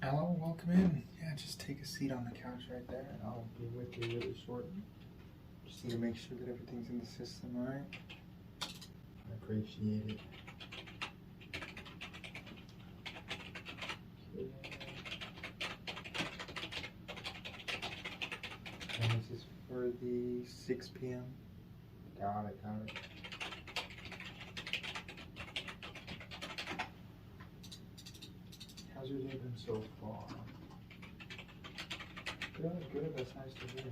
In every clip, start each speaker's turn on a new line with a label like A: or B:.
A: Hello, welcome in. Yeah, just take a seat on the couch right there and I'll be with you really shortly. Just need to make sure that everything's in the system, alright? I appreciate it. Okay. And this is for the 6 p.m. Got it. How's your day been so far? Good, that's nice to hear.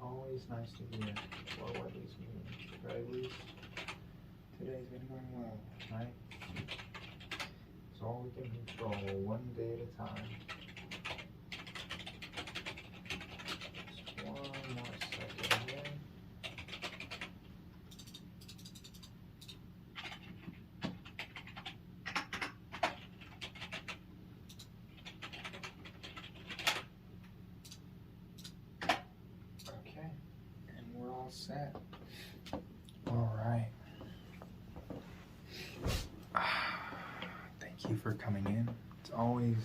A: Always nice to hear. Or what at least me. But at least today's been going well, right? It's all we can control, one day at a time. Just one more second here. Okay, and we're all set. All right. Thank you for coming in. It's always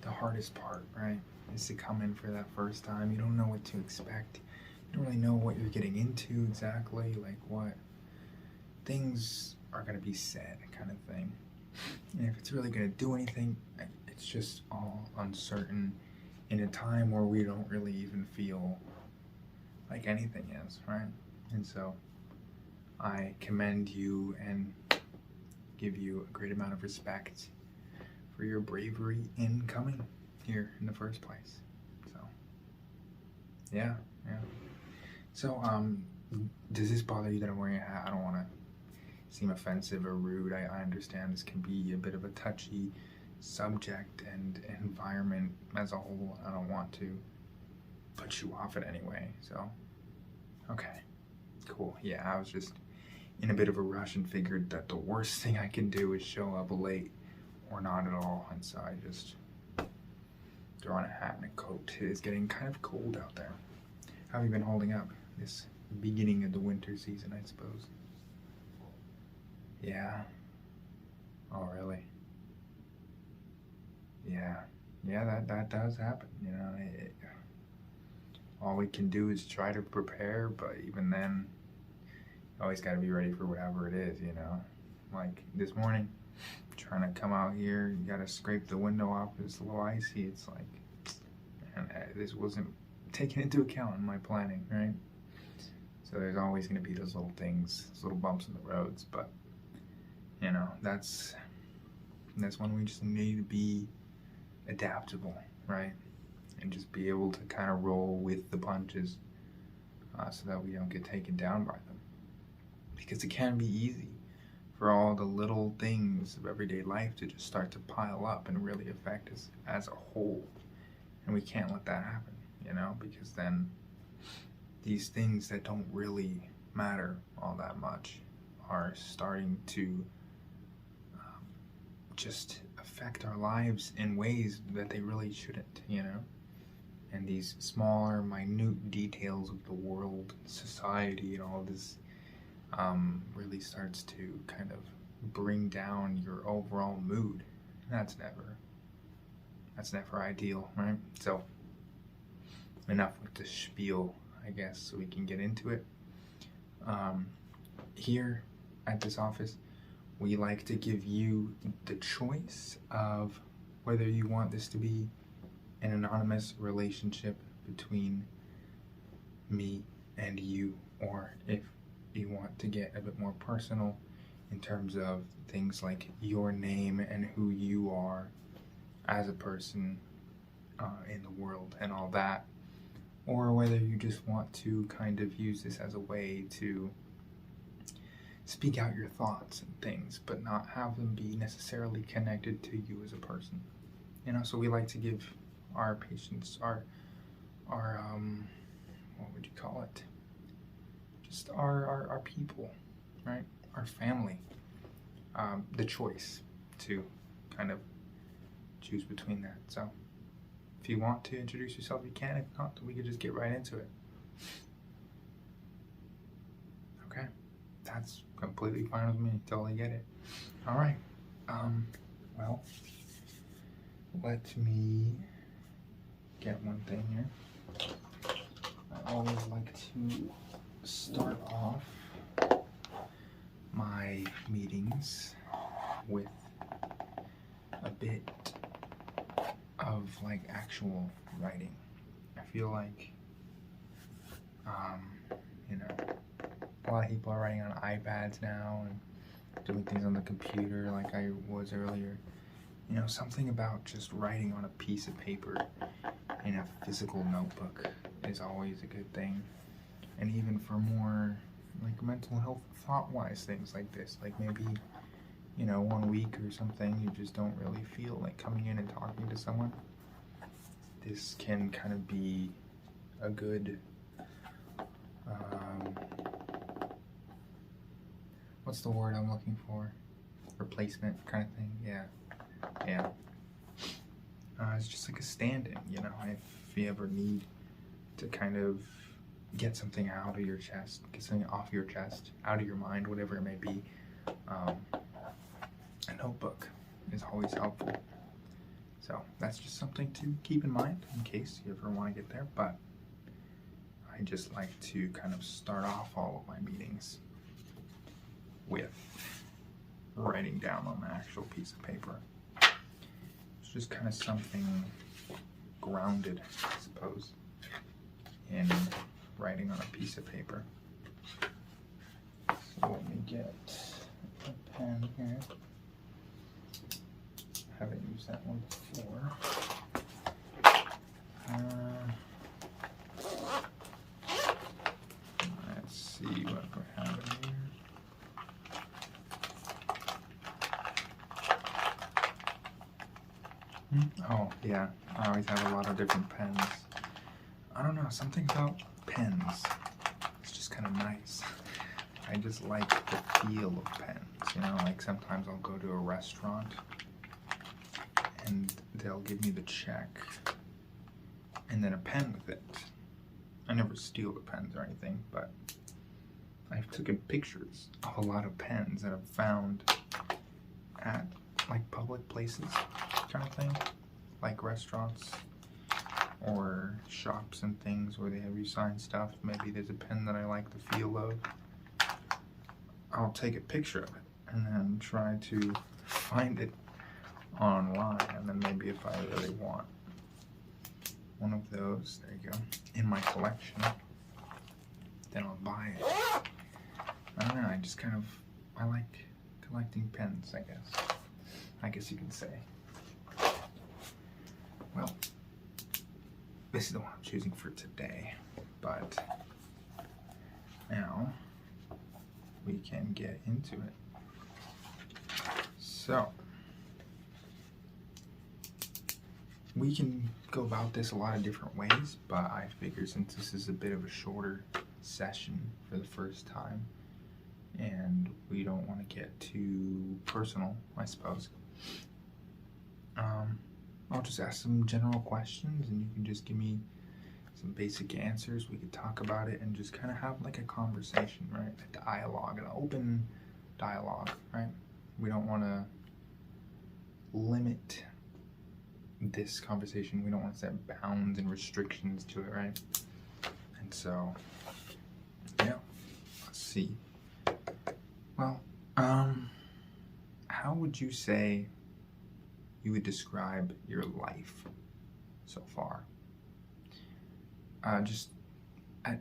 A: the hardest part, right? Is to come in for that first time. You don't know what to expect. You don't really know what you're getting into exactly, like what things are going to be said, kind of thing. And if it's really going to do anything, it's just all uncertain in a time where we don't really even feel like anything is, right? And so I commend you and give you a great amount of respect for your bravery in coming here in the first place. So yeah. So does this bother you that I'm wearing a hat? I don't want to seem offensive or rude. I understand this can be a bit of a touchy subject and environment as a whole. I don't want to put you off in any way. So okay, cool. Yeah, I was just in a bit of a rush and figured that the worst thing I can do is show up late or not at all, and so I just threw on a hat and a coat. It is getting kind of cold out there. How have you been holding up this beginning of the winter season, I suppose? Yeah. Oh, really? Yeah, that does happen, you know. All we can do is try to prepare, but even then, you always got to be ready for whatever it is, you know. Like this morning, trying to come out here, you got to scrape the window off. It's a little icy. It's like, man, this wasn't taken into account in my planning, right? So there's always going to be those little things, those little bumps in the roads, but you know, that's when we just need to be adaptable, right? And just be able to kind of roll with the punches so that we don't get taken down by them. Because it can be easy for all the little things of everyday life to just start to pile up and really affect us as a whole. And we can't let that happen, you know, because then these things that don't really matter all that much are starting to just affect our lives in ways that they really shouldn't, you know. And these smaller, minute details of the world, society, and all this really starts to kind of bring down your overall mood. That's never ideal, right? So enough with the spiel, I guess, so we can get into it. Here at this office, we like to give you the choice of whether you want this to be an anonymous relationship between me and you, or if you want to get a bit more personal in terms of things like your name and who you are as a person in the world and all that, or whether you just want to kind of use this as a way to speak out your thoughts and things, but not have them be necessarily connected to you as a person. You know, so we like to give our patients, our what would you call it? Just our people, right? Our family, the choice to kind of choose between that. So if you want to introduce yourself, you can. If not, we could just get right into it. Okay, that's completely fine with me. Totally get it. All right. Well, let me get one thing here. I always like to start off my meetings with a bit of like actual writing. I feel like, you know, a lot of people are writing on iPads now and doing things on the computer like I was earlier. You know, something about just writing on a piece of paper in a physical notebook is always a good thing. And even for more like mental health thought-wise things like this, like maybe, you know, 1 week or something you just don't really feel like coming in and talking to someone, this can kind of be a good what's the word I'm looking for? Replacement kind of thing. Yeah. It's just like a stand-in, you know, if you ever need to kind of get something out of your chest, get something off your chest, out of your mind, whatever it may be. A notebook is always helpful. So that's just something to keep in mind in case you ever want to get there. But I just like to kind of start off all of my meetings with writing down on an actual piece of paper. It's just kind of something grounded, I suppose, in writing on a piece of paper. So let me get a pen here. I haven't used that one before. Let's see what we have in here. Oh, yeah, I always have a lot of different pens. I don't know, something about pens. It's just kind of nice. I just like the feel of pens, you know, like sometimes I'll go to a restaurant and they'll give me the check and then a pen with it. I never steal the pens or anything, but I've taken pictures of a lot of pens that I've found at like public places kind of thing, like restaurants or shops and things where they have you sign stuff. Maybe there's a pen that I like the feel of. I'll take a picture of it and then try to find it online, and then maybe if I really want one of those, there you go, in my collection, then I'll buy it. I don't know, I just kind of, I like collecting pens, I guess you could say. Well, this is the one I'm choosing for today, but now we can get into it. So, we can go about this a lot of different ways, but I figure since this is a bit of a shorter session for the first time, and we don't want to get too personal, I suppose, I'll just ask some general questions and you can just give me some basic answers. We could talk about it and just kind of have like a conversation, right? A dialogue, an open dialogue, right? We don't want to limit this conversation. We don't want to set bounds and restrictions to it, right? And so, yeah, let's see. Well, how would you say you would describe your life so far? Just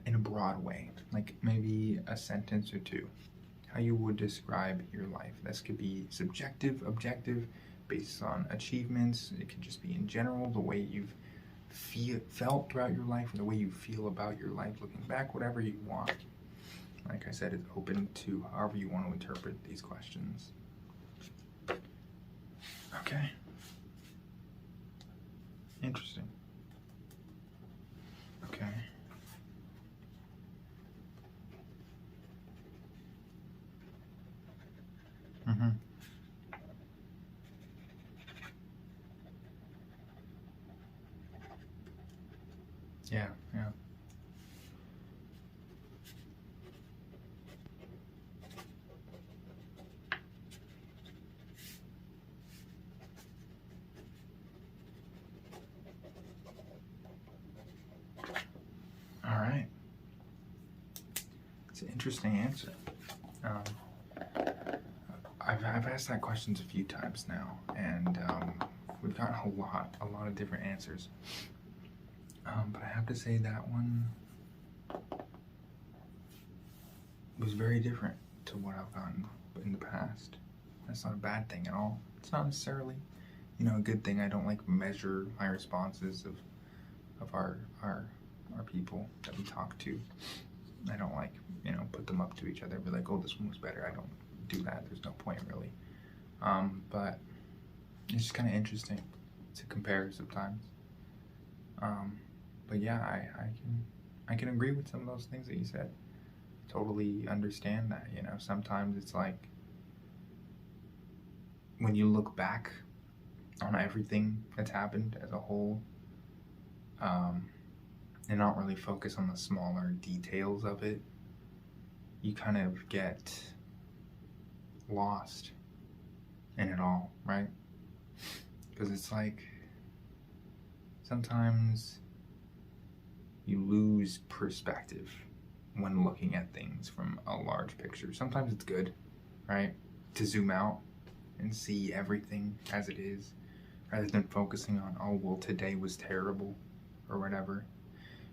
A: in a broad way, like maybe a sentence or two. How you would describe your life. This could be subjective, objective, based on achievements. It could just be in general, the way you've felt throughout your life, or the way you feel about your life looking back, whatever you want. Like I said, it's open to however you want to interpret these questions. Okay. Interesting. Okay. Mm-hmm. Yeah, yeah. It's an interesting answer. I've asked that questions a few times now, and we've gotten a lot of different answers. But I have to say that one was very different to what I've gotten in the past. That's not a bad thing at all. It's not necessarily, a good thing. I don't like measure my responses of our people that we talk to. I don't like, put them up to each other and be like, oh, this one was better. I don't do that. There's no point really. But it's just kind of interesting to compare sometimes. But yeah, I can agree with some of those things that you said. Totally understand that. Sometimes it's like when you look back on everything that's happened as a whole, and not really focus on the smaller details of it, you kind of get lost in it all, right? Because it's like sometimes you lose perspective when looking at things from a large picture. Sometimes it's good, right, to zoom out and see everything as it is, rather than focusing on, oh, well, today was terrible or whatever.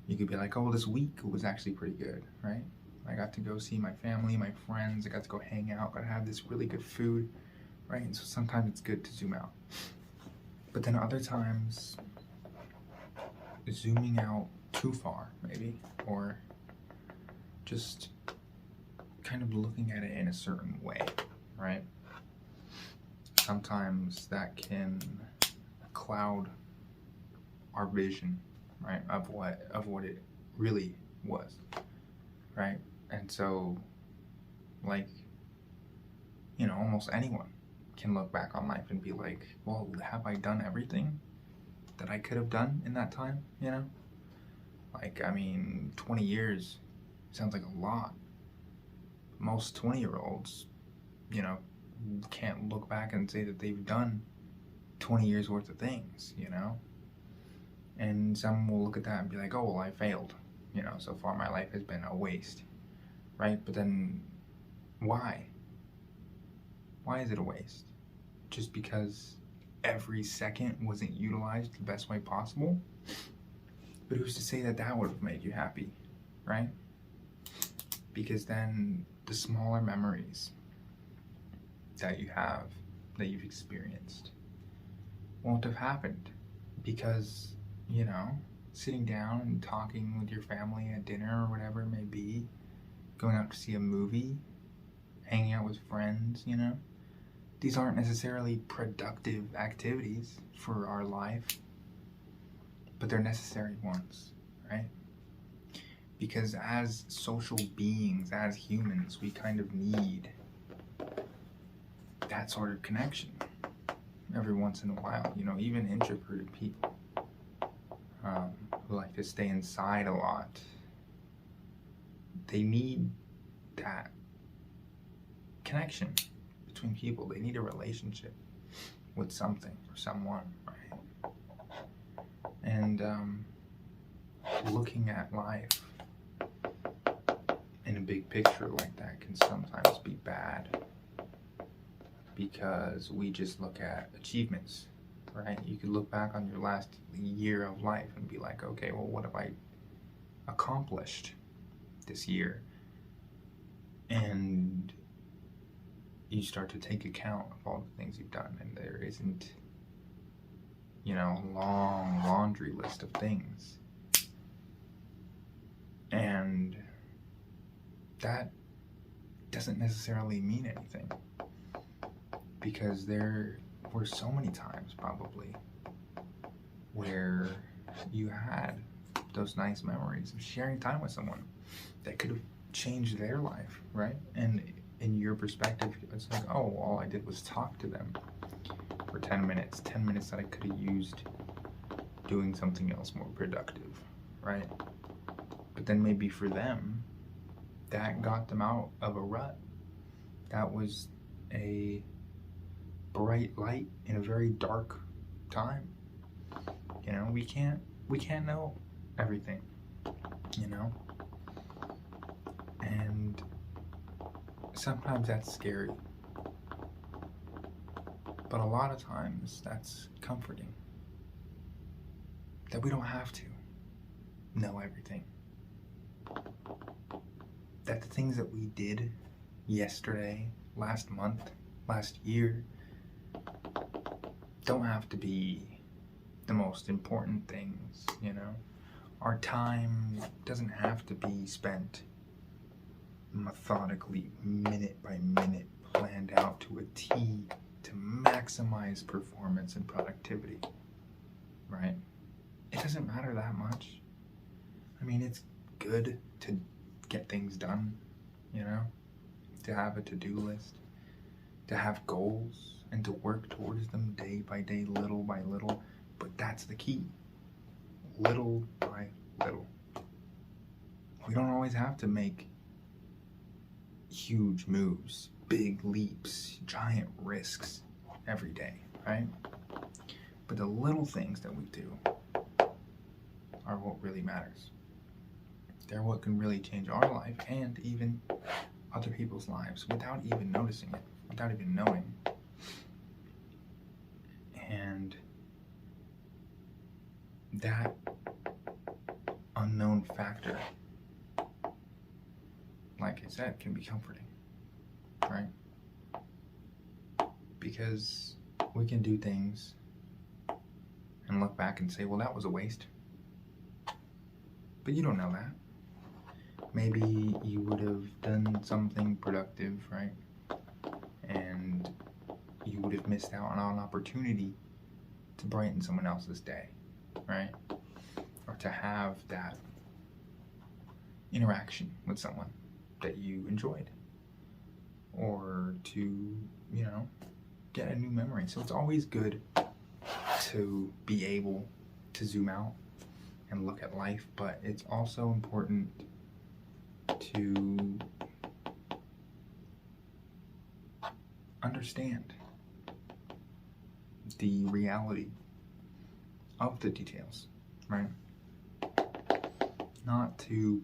A: You could be like, oh, this week was actually pretty good, right? I got to go see my family, my friends. I got to go hang out. Got to have this really good food, right? And so sometimes it's good to zoom out. But then other times, zooming out too far, maybe, or just kind of looking at it in a certain way, right? Sometimes that can cloud our vision, right, of what it really was, right? And so, like, almost anyone can look back on life and be like, well, have I done everything that I could have done in that time, Like, 20 years sounds like a lot. Most 20-year-olds, can't look back and say that they've done 20 years worth of things, And some will look at that and be like, oh, well, I failed. So far my life has been a waste, right? But then why? Why is it a waste? Just because every second wasn't utilized the best way possible? But who's to say that that would have made you happy, right? Because then the smaller memories that you have, that you've experienced, won't have happened because, sitting down and talking with your family at dinner or whatever it may be, going out to see a movie, hanging out with friends, these aren't necessarily productive activities for our life, but they're necessary ones, right? Because as social beings, as humans, we kind of need that sort of connection every once in a while. Even introverted people who like to stay inside a lot, they need that connection between people. They need a relationship with something or someone, right? And looking at life in a big picture like that can sometimes be bad, because we just look at achievements, right? You could look back on your last year of life and be like, okay, well, what have I accomplished this year? And you start to take account of all the things you've done, and there isn't, a long laundry list of things. And that doesn't necessarily mean anything, because there were so many times probably where you had those nice memories of sharing time with someone that could have changed their life, right? And in your perspective, it's like, oh, all I did was talk to them for 10 minutes that I could have used doing something else more productive, right? But then maybe for them, that got them out of a rut. That was a bright light in a very dark time. We can't know everything, And sometimes that's scary. But a lot of times that's comforting. That we don't have to know everything. That the things that we did yesterday, last month, last year, don't have to be the most important things, you know? Our time doesn't have to be spent methodically, minute by minute, planned out to a T to maximize performance and productivity, right? It doesn't matter that much. I mean, it's good to get things done, you know? To have a to-do list, to have goals, and to work towards them day by day, little by little. But that's the key. Little by little. We don't always have to make huge moves, big leaps, giant risks every day, right? But the little things that we do are what really matters. They're what can really change our life and even other people's lives without even noticing it, without even knowing. And that unknown factor, like I said, can be comforting, right? Because we can do things and look back and say, well, that was a waste. But you don't know that. Maybe you would have done something productive, right? And you would have missed out on an opportunity to brighten someone else's day, right? Or to have that interaction with someone that you enjoyed. Or to, you know, get a new memory. So it's always good to be able to zoom out and look at life, but it's also important to understand the reality of the details, right? Not to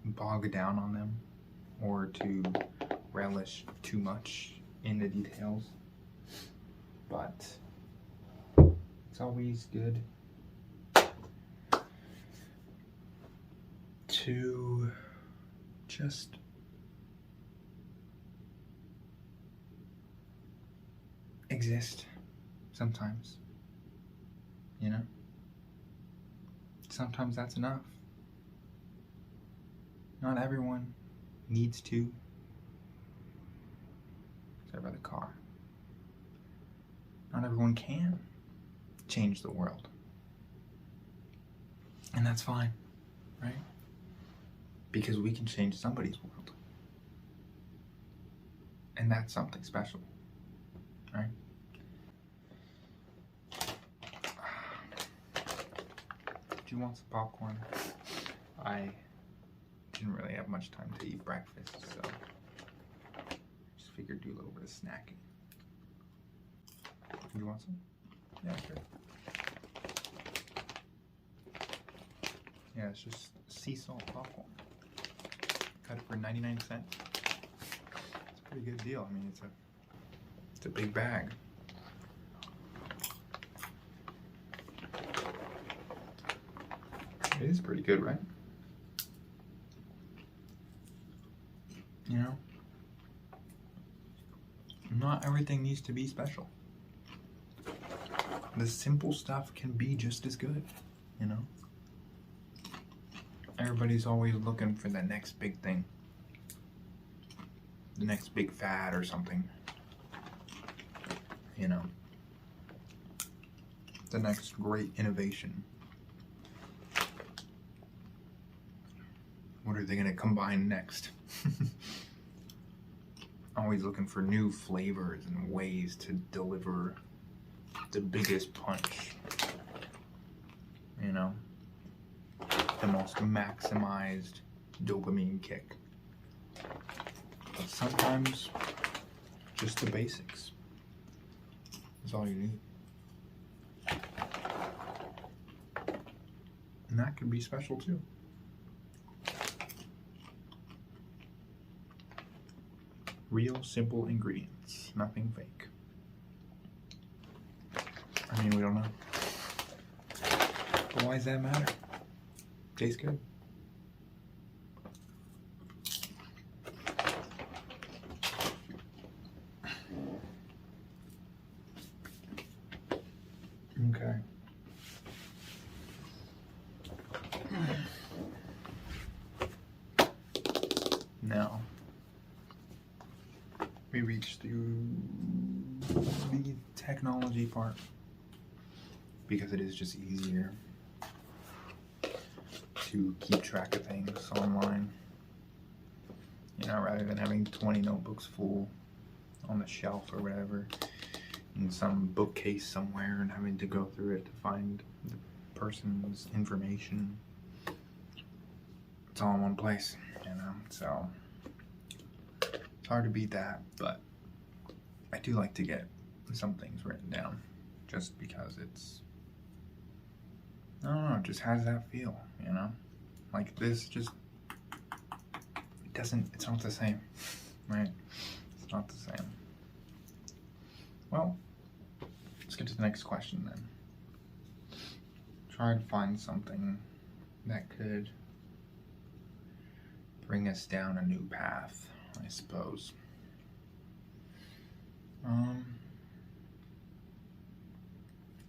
A: bog down on them or to relish too much in the details, but it's always good to just exist sometimes, you know? Sometimes that's enough. Not everyone needs to. Sorry about the car. Not everyone can change the world. And that's fine, right? Because we can change somebody's world. And that's something special, right? Do you want some popcorn? I didn't really have much time to eat breakfast, so I just figured do a little bit of snacking. You want some? Yeah, sure. Yeah, it's just sea salt popcorn. Got it for 99 cents. It's a pretty good deal. I mean, it's a big bag. It is pretty good, right? You know, not everything needs to be special. The simple stuff can be just as good, you know? Everybody's always looking for the next big thing. The next big fad or something. You know? The next great innovation. What are they going to combine next? Always looking for new flavors and ways to deliver the biggest punch. You know? The most maximized dopamine kick. But sometimes, just the basics is all you need. And that can be special too. Real, simple ingredients. Nothing fake. I mean, we don't know. But why does that matter? Tastes good. Okay. Now, we reached through the technology part because it is just easier to keep track of things online, you know, rather than having 20 notebooks full on the shelf or whatever in some bookcase somewhere and having to go through it to find the person's information. It's all in one place, you know, so it's hard to beat that, but I do like to get some things written down just because it's, I don't know, it just has that feel, you know, like this just, it's not the same, right? It's not the same. Well, let's get to the next question then. Try to find something that could bring us down a new path, I suppose.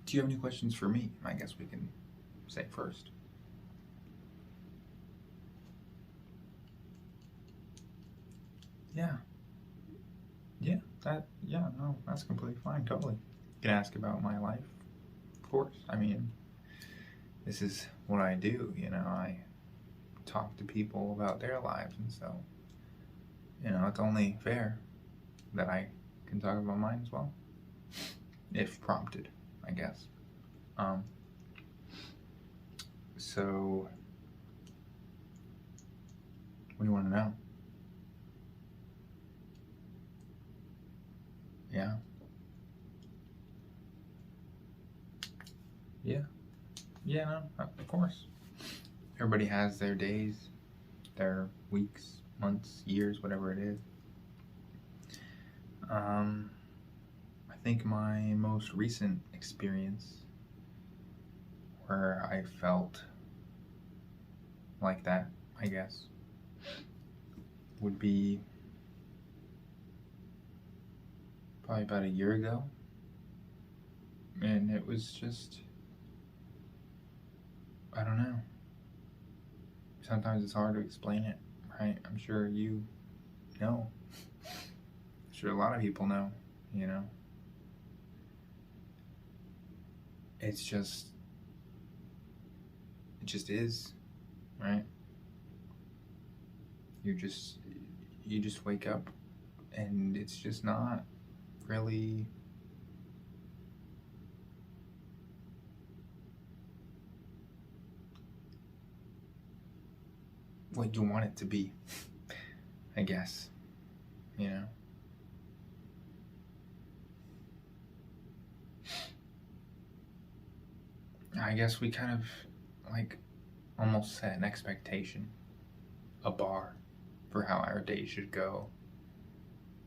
A: Do you have any questions for me? I guess we can say first. No, that's completely fine, totally. You can ask about my life, of course. I mean, this is what I do, you know, I talk to people about their lives, and so, you know, it's only fair that I can talk about mine as well, if prompted, I guess. So, what do you want to know? Yeah. Yeah, no, of course. Everybody has their days, their weeks, months, years, whatever it is. I think my most recent experience where I felt like that, I guess, would be probably about a year ago. And it was just, I don't know. Sometimes it's hard to explain it, right? I'm sure you know. I'm sure a lot of people know, you know. It just is, right? You just wake up and it's just not really what you want it to be, I guess, you know. I guess we kind of like almost set an expectation, a bar for how our day should go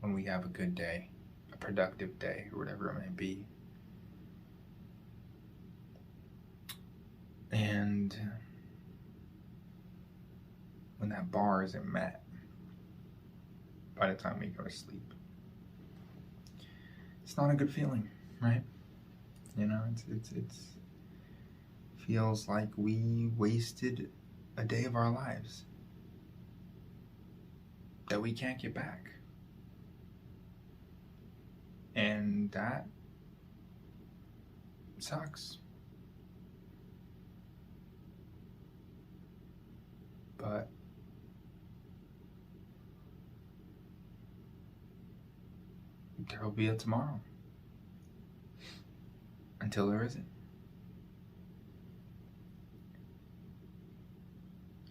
A: when we have a good day, a productive day, or whatever it may be. And when that bar isn't met by the time we go to sleep, it's not a good feeling, right? You know, it's feels like we wasted a day of our lives that we can't get back. And that sucks. But there will be a tomorrow. Until there isn't.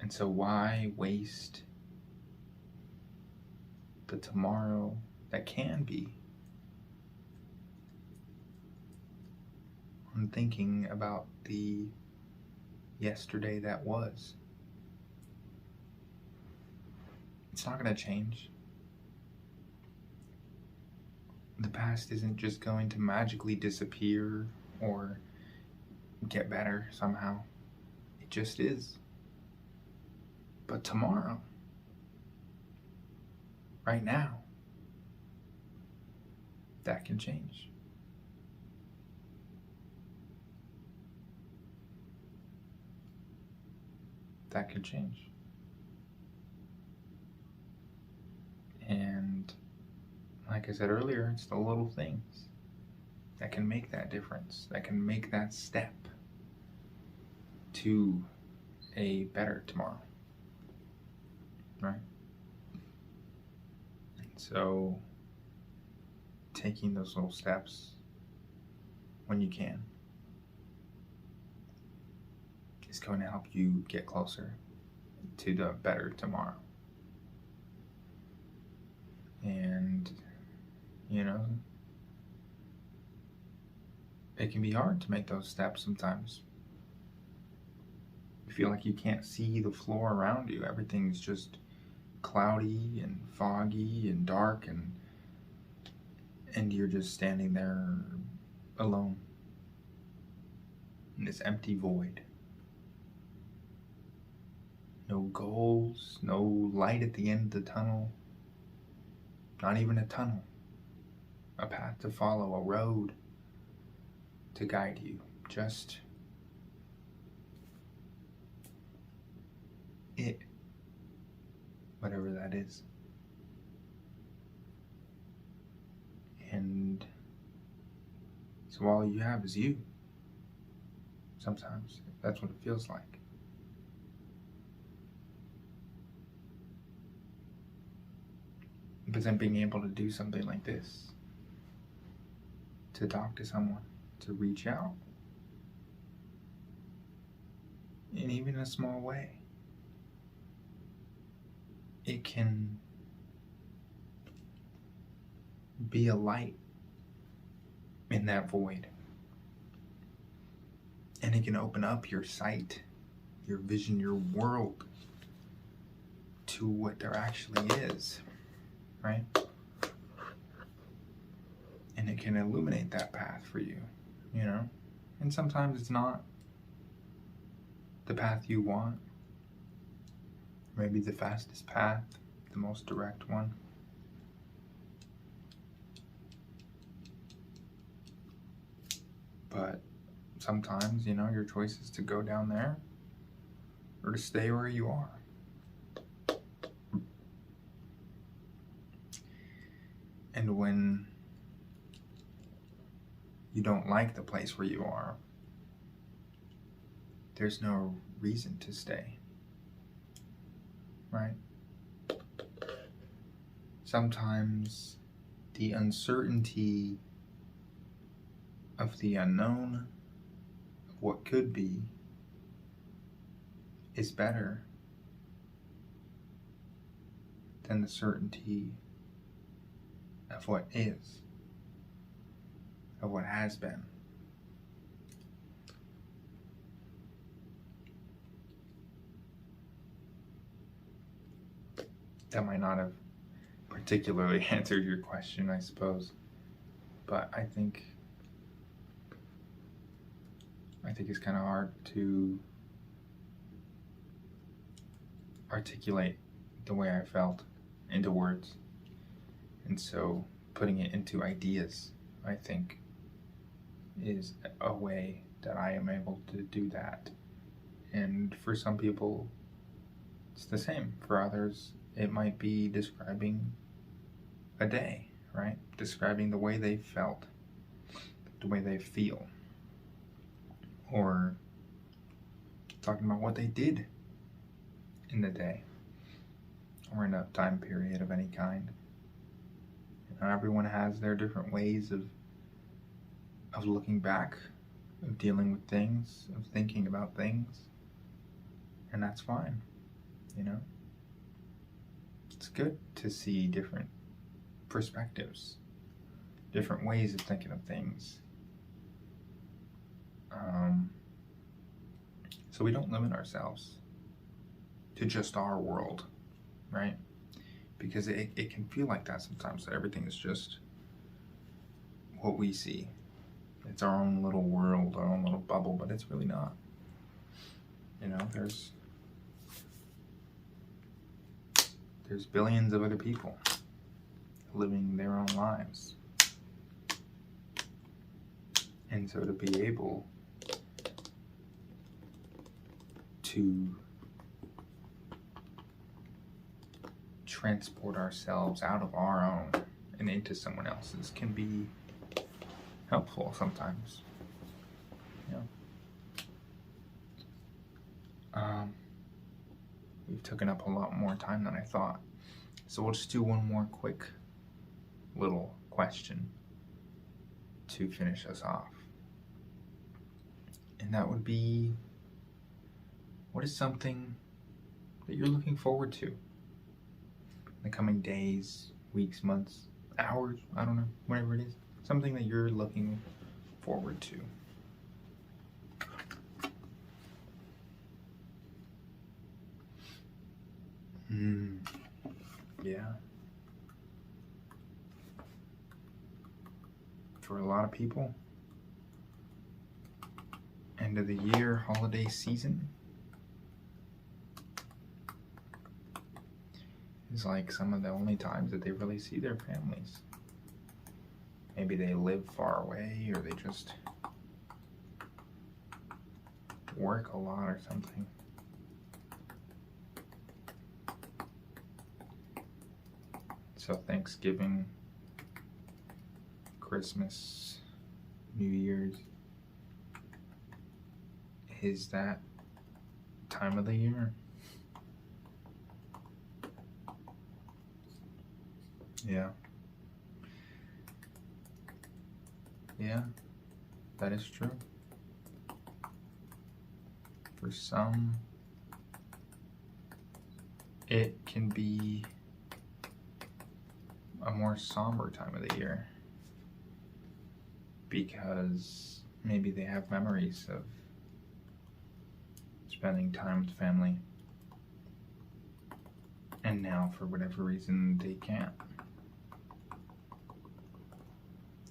A: And so why waste the tomorrow that can be on thinking about the yesterday that was? It's not going to change. the past isn't just going to magically disappear or get better somehow. It just is. But tomorrow, right now, that can change. That could change. And like I said earlier, it's the little things that can make that difference, that can make that step to a better tomorrow, right? And so taking those little steps when you can is going to help you get closer to the better tomorrow. And, you know, it can be hard to make those steps sometimes. You feel like you can't see the floor around you. Everything's just cloudy and foggy and dark, and you're just standing there alone in this empty void. No goals, no light at the end of the tunnel. Not even a tunnel, a path to follow, a road to guide you. Just it, whatever that is. And so all you have is you. Sometimes that's what it feels like. But then being able to do something like this, to talk to someone, to reach out, in even a small way, it can be a light in that void. And it can open up your sight, your vision, your world to what there actually is. Right? And it can illuminate that path for you, you know? And sometimes it's not the path you want. Maybe the fastest path, the most direct one. But sometimes, you know, your choice is to go down there or to stay where you are. And when you don't like the place where you are, there's no reason to stay, right? Sometimes the uncertainty of the unknown, of what could be, is better than the certainty of what is, of what has been. That might not have particularly answered your question, I suppose, but I think it's kind of hard to articulate the way I felt into words. And so putting it into ideas, I think, is a way that I am able to do that. And for some people, it's the same. For others, it might be describing a day, right? Describing the way they felt, the way they feel. Or talking about what they did in the day or in a time period of any kind. Everyone has their different ways of looking back, of dealing with things, of thinking about things, and that's fine, you know? It's good to see different perspectives, different ways of thinking of things. So we don't limit ourselves to just our world, right? Because it can feel like that sometimes, that everything is just what we see. It's our own little world, our own little bubble, but it's really not. You know, there's billions of other people living their own lives. And so to be able to transport ourselves out of our own and into someone else's can be helpful sometimes. You know? We've taken up a lot more time than I thought. So we'll just do one more quick little question to finish us off. And that would be, what is something that you're looking forward to in the coming days, weeks, months, hours, I don't know, whatever it is. Something that you're looking forward to. Yeah. For a lot of people, end of the year, holiday season is like some of the only times that they really see their families. Maybe they live far away, or they just work a lot or something. So Thanksgiving, Christmas, New Year's is that time of the year. Yeah. Yeah, that is true. For some, it can be a more somber time of the year because maybe they have memories of spending time with family, and now for whatever reason they can't.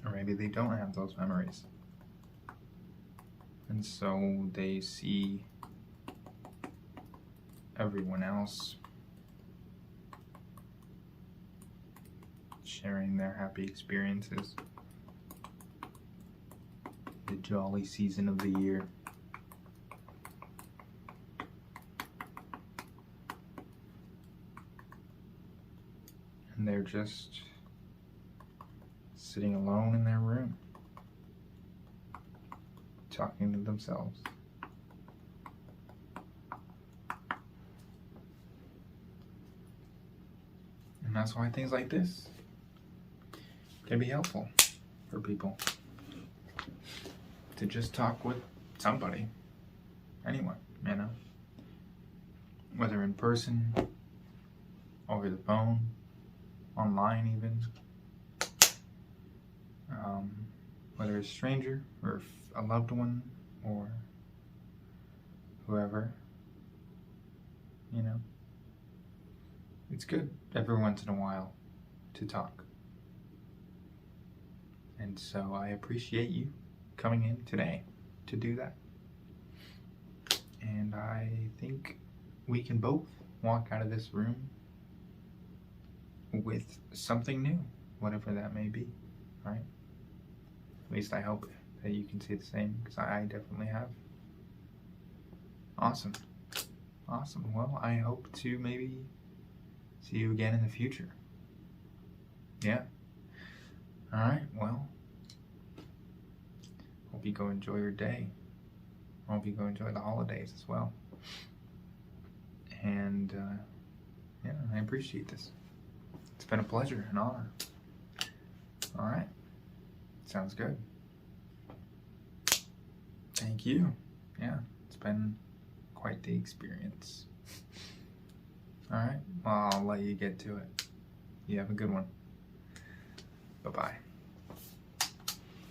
A: Or maybe they don't have those memories. And so they see everyone else sharing their happy experiences. The jolly season of the year. And they're just sitting alone in their room, talking to themselves. And that's why things like this can be helpful for people. To just talk with somebody, anyone, you know? Whether in person, over the phone, online even. Whether it's a stranger or a loved one or whoever, you know. It's good every once in a while to talk. And so I appreciate you coming in today to do that. And I think we can both walk out of this room with something new, whatever that may be, right? At least I hope that you can see the same, because I definitely have. Awesome. Awesome. Well, I hope to maybe see you again in the future. Yeah. All right. Well, hope you go enjoy your day. Hope you go enjoy the holidays as well. And yeah, I appreciate this. It's been a pleasure, an honor. All right. Sounds good. Thank you. Yeah, it's been quite the experience. All right. Well, I'll let you get to it. You have a good one. Bye-bye.